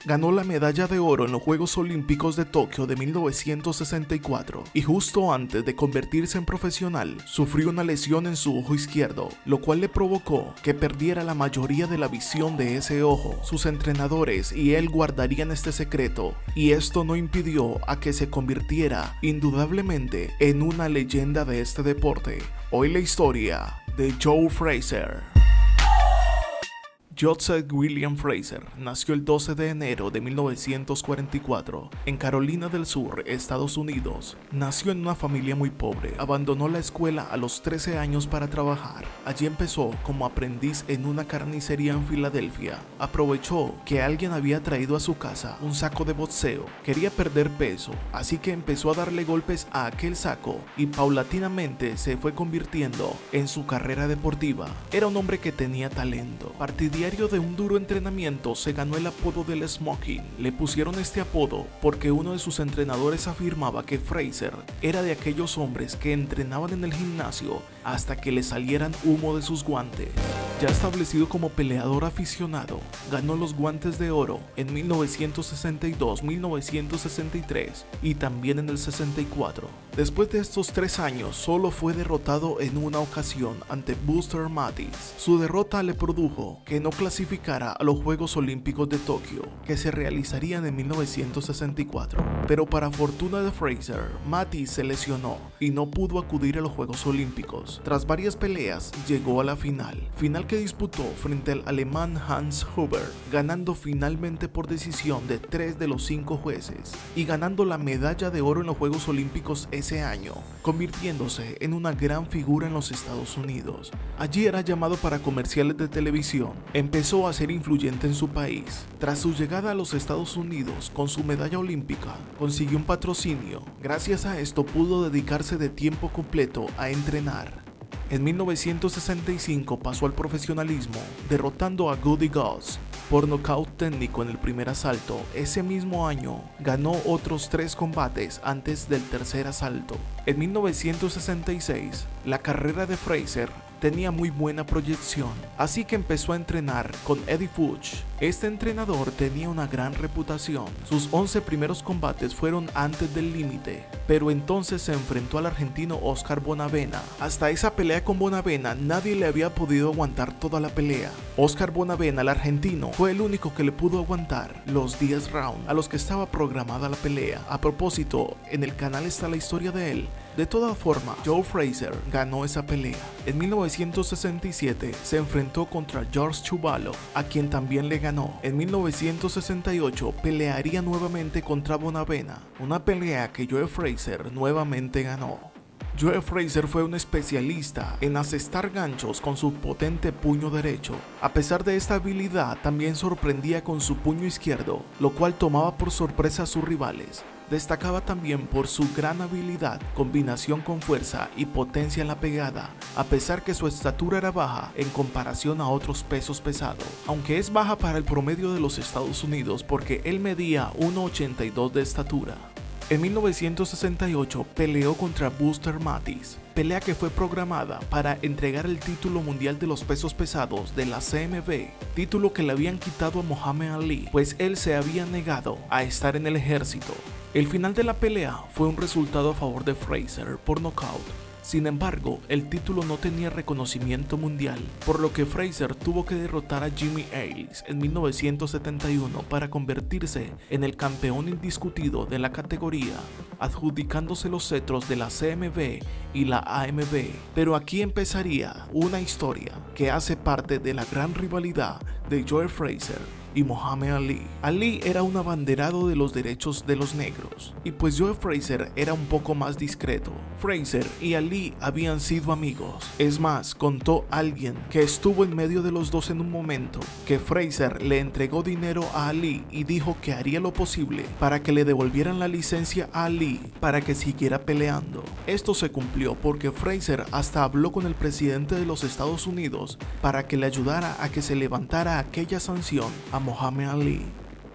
ganó la medalla de oro en los Juegos Olímpicos de Tokio de 1964 y justo antes de convertirse en profesional sufrió una lesión en su ojo izquierdo, lo cual le provocó que perdiera la mayoría de la visión de ese ojo. Sus entrenadores y él guardarían este secreto y esto no impidió a que se convirtiera indudablemente en una leyenda de este deporte. Hoy la historia de Joe Frazier. Joseph William Frazier nació el 12 de enero de 1944 en Carolina del Sur, Estados Unidos. Nació en una familia muy pobre. Abandonó la escuela a los 13 años para trabajar. Allí empezó como aprendiz en una carnicería en Filadelfia. Aprovechó que alguien había traído a su casa un saco de boxeo. Quería perder peso, así que empezó a darle golpes a aquel saco y paulatinamente se fue convirtiendo en su carrera deportiva. Era un hombre que tenía talento. Partidario de un duro entrenamiento, se ganó el apodo del Smoking. Le pusieron este apodo porque uno de sus entrenadores afirmaba que Frazier era de aquellos hombres que entrenaban en el gimnasio hasta que le salieran humo de sus guantes. Ya establecido como peleador aficionado, ganó los guantes de oro en 1962, 1963 y también en el 64. Después de estos 3 años, solo fue derrotado en una ocasión ante Buster Mathis. Su derrota le produjo que no clasificara a los Juegos Olímpicos de Tokio, que se realizarían en 1964. Pero para fortuna de Frazier, Mathis se lesionó y no pudo acudir a los Juegos Olímpicos. Tras varias peleas, llegó a la final que disputó frente al alemán Hans Huber, ganando finalmente por decisión de 3 de los 5 jueces y ganando la medalla de oro en los Juegos Olímpicos ese año, convirtiéndose en una gran figura en los Estados Unidos. Allí era llamado para comerciales de televisión. Empezó a ser influyente en su país. Tras su llegada a los Estados Unidos con su medalla olímpica, consiguió un patrocinio. Gracias a esto pudo dedicarse de tiempo completo a entrenar. En 1965 pasó al profesionalismo, derrotando a Goody Goss por nocaut técnico en el primer asalto. Ese mismo año ganó otros 3 combates antes del tercer asalto. En 1966, la carrera de Frazier tenía muy buena proyección, así que empezó a entrenar con Eddie Fuchs. Este entrenador tenía una gran reputación. Sus 11 primeros combates fueron antes del límite, pero entonces se enfrentó al argentino Oscar Bonavena. Hasta esa pelea con Bonavena nadie le había podido aguantar toda la pelea. Oscar Bonavena, el argentino, fue el único que le pudo aguantar los 10 rounds a los que estaba programada la pelea. A propósito, en el canal está la historia de él. De todas formas, Joe Frazier ganó esa pelea. En 1967 se enfrentó contra George Chuvalo, a quien también le ganó. En 1968 pelearía nuevamente contra Bonavena, una pelea que Joe Frazier nuevamente ganó. Joe Frazier fue un especialista en asestar ganchos con su potente puño derecho. A pesar de esta habilidad, también sorprendía con su puño izquierdo, lo cual tomaba por sorpresa a sus rivales. Destacaba también por su gran habilidad, combinación con fuerza y potencia en la pegada, a pesar que su estatura era baja en comparación a otros pesos pesados, aunque es baja para el promedio de los Estados Unidos porque él medía 1,82 de estatura. En 1968 peleó contra Buster Mathis, pelea que fue programada para entregar el título mundial de los pesos pesados de la CMB, título que le habían quitado a Muhammad Ali, pues él se había negado a estar en el ejército. El final de la pelea fue un resultado a favor de Frazier por nocaut. Sin embargo, el título no tenía reconocimiento mundial, por lo que Frazier tuvo que derrotar a Jimmy Ailes en 1971 para convertirse en el campeón indiscutido de la categoría, adjudicándose los cetros de la CMB y la AMB. Pero aquí empezaría una historia que hace parte de la gran rivalidad de Joe Frazier y Muhammad Ali. Ali era un abanderado de los derechos de los negros, y pues Joe Frazier era un poco más discreto. Frazier y Ali habían sido amigos. Es más, contó alguien que estuvo en medio de los dos en un momento, que Frazier le entregó dinero a Ali y dijo que haría lo posible para que le devolvieran la licencia a Ali para que siguiera peleando. Esto se cumplió porque Frazier hasta habló con el presidente de los Estados Unidos para que le ayudara a que se levantara aquella sanción a Muhammad Ali.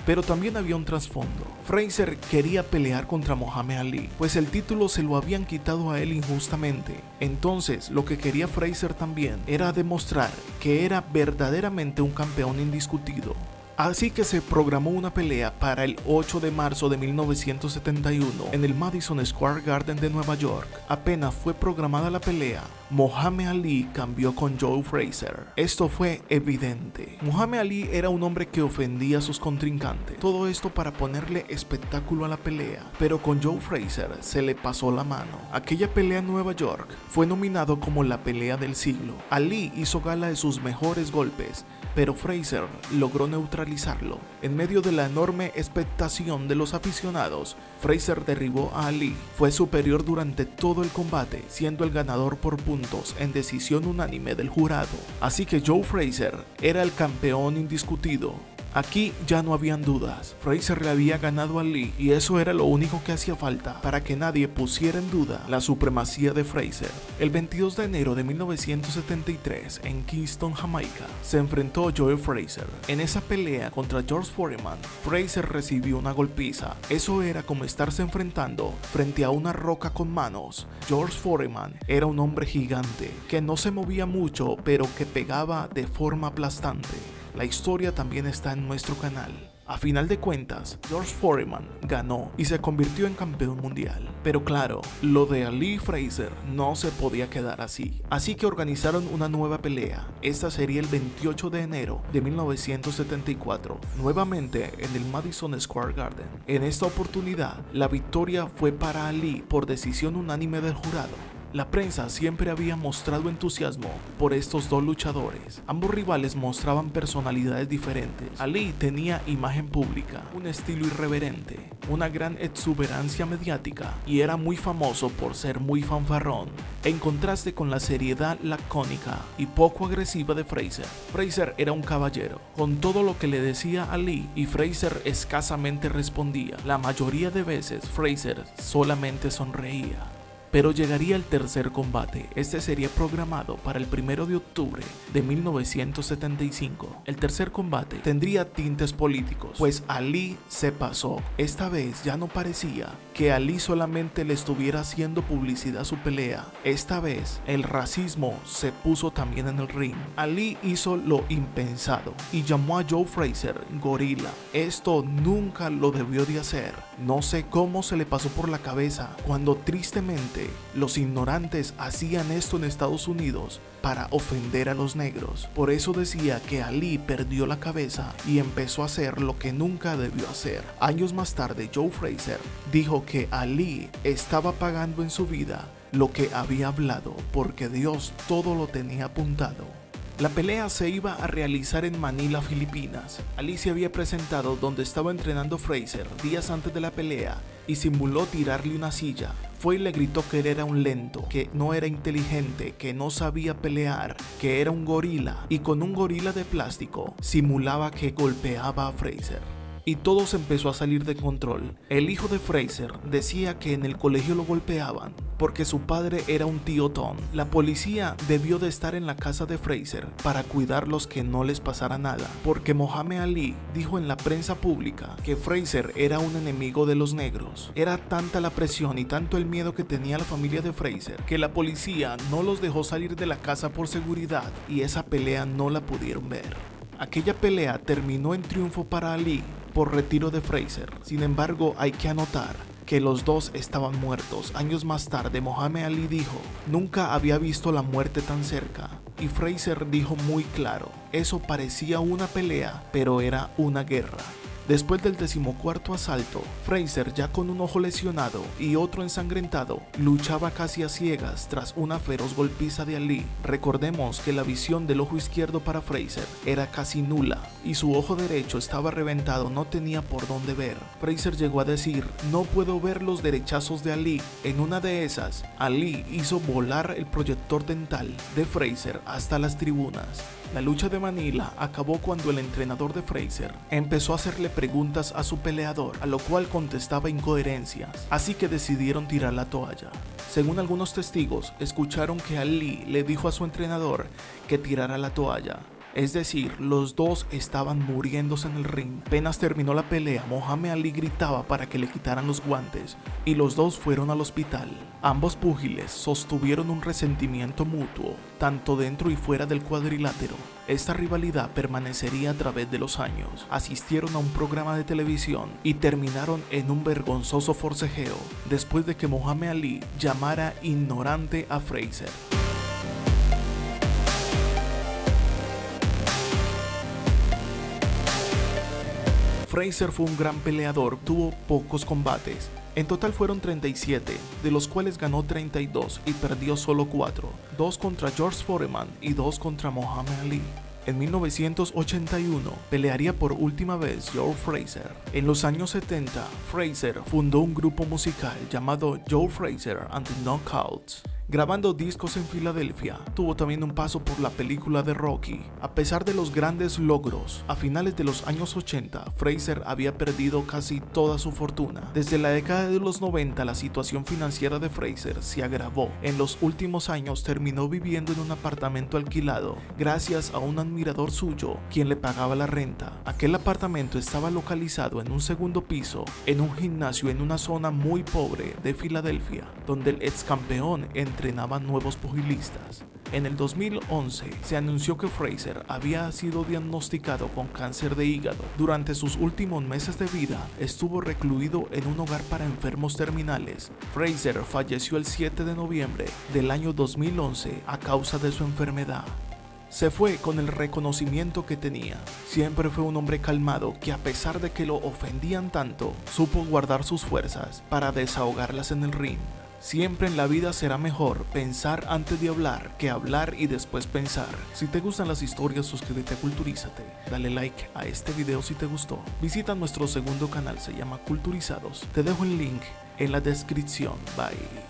Pero también había un trasfondo. Frazier quería pelear contra Muhammad Ali, pues el título se lo habían quitado a él injustamente. Entonces, lo que quería Frazier también era demostrar que era verdaderamente un campeón indiscutido. Así que se programó una pelea para el 8 de marzo de 1971 en el Madison Square Garden de Nueva York. Apenas fue programada la pelea, Muhammad Ali cambió con Joe Frazier. Esto fue evidente. Muhammad Ali era un hombre que ofendía a sus contrincantes. Todo esto para ponerle espectáculo a la pelea, pero con Joe Frazier se le pasó la mano. Aquella pelea en Nueva York fue nominado como la pelea del siglo. Ali hizo gala de sus mejores golpes, pero Frazier logró neutralizarlo. En medio de la enorme expectación de los aficionados, Frazier derribó a Ali. Fue superior durante todo el combate, siendo el ganador por puntos en decisión unánime del jurado. Así que Joe Frazier era el campeón indiscutido. Aquí ya no habían dudas, Frazier le había ganado a Ali y eso era lo único que hacía falta para que nadie pusiera en duda la supremacía de Frazier. El 22 de enero de 1973 en Kingston, Jamaica, se enfrentó Joe Frazier. En esa pelea contra George Foreman, Frazier recibió una golpiza. Eso era como estarse enfrentando frente a una roca con manos. George Foreman era un hombre gigante que no se movía mucho pero que pegaba de forma aplastante. La historia también está en nuestro canal. A final de cuentas, George Foreman ganó y se convirtió en campeón mundial. Pero claro, lo de Ali Frazier no se podía quedar así. Así que organizaron una nueva pelea. Esta sería el 28 de enero de 1974, nuevamente en el Madison Square Garden. En esta oportunidad, la victoria fue para Ali por decisión unánime del jurado. La prensa siempre había mostrado entusiasmo por estos dos luchadores. Ambos rivales mostraban personalidades diferentes. Ali tenía imagen pública, un estilo irreverente, una gran exuberancia mediática y era muy famoso por ser muy fanfarrón, en contraste con la seriedad lacónica y poco agresiva de Frazier. Frazier era un caballero, con todo lo que le decía Ali y Frazier escasamente respondía. La mayoría de veces Frazier solamente sonreía. Pero llegaría el tercer combate. Este sería programado para el 1 de octubre de 1975. El tercer combate tendría tintes políticos, pues Ali se pasó. Esta vez ya no parecía que Ali solamente le estuviera haciendo publicidad a su pelea. Esta vez el racismo se puso también en el ring. Ali hizo lo impensado y llamó a Joe Frazier gorila. Esto nunca lo debió de hacer. No sé cómo se le pasó por la cabeza cuando tristemente los ignorantes hacían esto en Estados Unidos para ofender a los negros. Por eso decía que Ali perdió la cabeza y empezó a hacer lo que nunca debió hacer. Años más tarde, Joe Frazier dijo que Ali estaba pagando en su vida lo que había hablado porque Dios todo lo tenía apuntado. La pelea se iba a realizar en Manila, Filipinas. Ali se había presentado donde estaba entrenando Frazier días antes de la pelea y simuló tirarle una silla. Fue y le gritó que él era un lento, que no era inteligente, que no sabía pelear, que era un gorila y con un gorila de plástico simulaba que golpeaba a Frazier. Y todo se empezó a salir de control. El hijo de Frazier decía que en el colegio lo golpeaban porque su padre era un tío Tom. La policía debió de estar en la casa de Frazier para cuidarlos que no les pasara nada, porque Muhammad Ali dijo en la prensa pública que Frazier era un enemigo de los negros. Era tanta la presión y tanto el miedo que tenía la familia de Frazier que la policía no los dejó salir de la casa por seguridad y esa pelea no la pudieron ver. Aquella pelea terminó en triunfo para Ali por retiro de Frazier. Sin embargo, hay que anotar que los dos estaban muertos. Años más tarde, Muhammad Ali dijo, nunca había visto la muerte tan cerca. Y Frazier dijo muy claro, eso parecía una pelea, pero era una guerra. Después del 14º asalto, Frazier, ya con un ojo lesionado y otro ensangrentado, luchaba casi a ciegas tras una feroz golpiza de Ali. Recordemos que la visión del ojo izquierdo para Frazier era casi nula y su ojo derecho estaba reventado, no tenía por dónde ver. Frazier llegó a decir, no puedo ver los derechazos de Ali. En una de esas, Ali hizo volar el proyector dental de Frazier hasta las tribunas. La lucha de Manila acabó cuando el entrenador de Frazier empezó a hacerle preguntas a su peleador, a lo cual contestaba incoherencias, así que decidieron tirar la toalla. Según algunos testigos, escucharon que Ali le dijo a su entrenador que tirara la toalla. Es decir, los dos estaban muriéndose en el ring. Apenas terminó la pelea, Muhammad Ali gritaba para que le quitaran los guantes y los dos fueron al hospital. Ambos púgiles sostuvieron un resentimiento mutuo, tanto dentro y fuera del cuadrilátero. Esta rivalidad permanecería a través de los años. Asistieron a un programa de televisión y terminaron en un vergonzoso forcejeo, después de que Muhammad Ali llamara ignorante a Frazier. Frazier fue un gran peleador, tuvo pocos combates. En total fueron 37, de los cuales ganó 32 y perdió solo 4, 2 contra George Foreman y 2 contra Muhammad Ali. En 1981 pelearía por última vez Joe Frazier. En los años 70, Frazier fundó un grupo musical llamado Joe Frazier and the Knockouts, grabando discos en Filadelfia. Tuvo también un paso por la película de Rocky. A pesar de los grandes logros, a finales de los años 80, Frazier había perdido casi toda su fortuna. Desde la década de los 90, la situación financiera de Frazier se agravó. En los últimos años terminó viviendo en un apartamento alquilado, gracias a un admirador suyo, quien le pagaba la renta. Aquel apartamento estaba localizado en un segundo piso, en un gimnasio en una zona muy pobre de Filadelfia, donde el ex campeón entrenaba nuevos pugilistas. En el 2011 se anunció que Frazier había sido diagnosticado con cáncer de hígado. Durante sus últimos meses de vida estuvo recluido en un hogar para enfermos terminales. Frazier falleció el 7 de noviembre del año 2011 a causa de su enfermedad. Se fue con el reconocimiento que tenía. Siempre fue un hombre calmado que, a pesar de que lo ofendían tanto, supo guardar sus fuerzas para desahogarlas en el ring. Siempre en la vida será mejor pensar antes de hablar que hablar y después pensar. Si te gustan las historias, suscríbete a Culturízate. Dale like a este video si te gustó. Visita nuestro segundo canal, se llama Culturizados. Te dejo el link en la descripción. Bye.